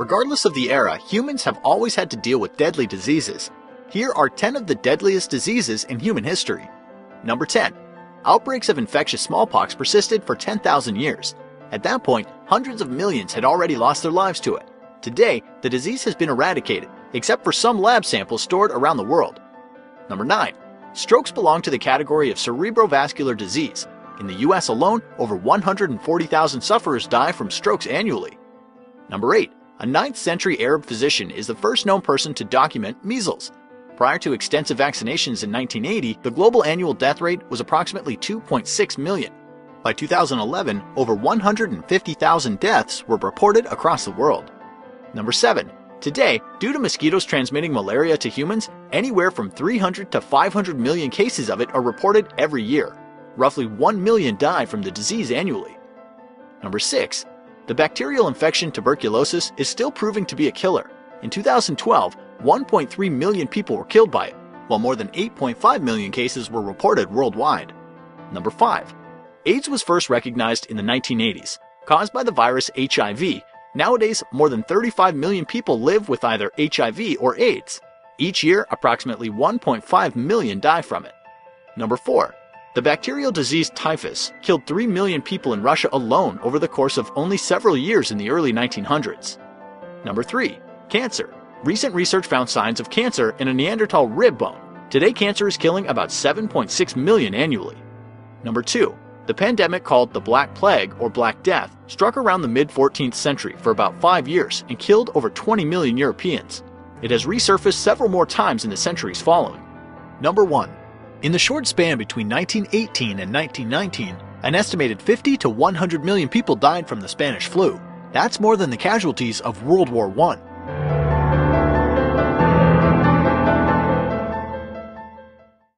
Regardless of the era, humans have always had to deal with deadly diseases. Here are 10 of the deadliest diseases in human history. Number 10. Outbreaks of infectious smallpox persisted for 10,000 years. At that point, hundreds of millions had already lost their lives to it. Today, the disease has been eradicated, except for some lab samples stored around the world. Number 9. Strokes belong to the category of cerebrovascular disease. In the US alone, over 140,000 sufferers die from strokes annually. Number 8. A 9th century Arab physician is the first known person to document measles. Prior to extensive vaccinations in 1980, the global annual death rate was approximately 2.6 million. By 2011, over 150,000 deaths were reported across the world. Number 7. Today, due to mosquitoes transmitting malaria to humans, anywhere from 300 to 500 million cases of it are reported every year. Roughly 1 million die from the disease annually. Number 6. The bacterial infection tuberculosis is still proving to be a killer. In 2012, 1.3 million people were killed by it, while more than 8.5 million cases were reported worldwide. Number 5. AIDS was first recognized in the 1980s. Caused by the virus HIV, nowadays more than 35 million people live with either HIV or AIDS. Each year, approximately 1.5 million die from it. Number 4. The bacterial disease typhus killed 3 million people in Russia alone over the course of only several years in the early 1900s. Number 3. Cancer. Recent research found signs of cancer in a Neanderthal rib bone. Today, cancer is killing about 7.6 million annually. Number 2. The pandemic called the Black Plague or Black Death struck around the mid-14th century for about 5 years and killed over 20 million Europeans. It has resurfaced several more times in the centuries following. Number 1. In the short span between 1918 and 1919, an estimated 50 to 100 million people died from the Spanish flu. That's more than the casualties of World War I.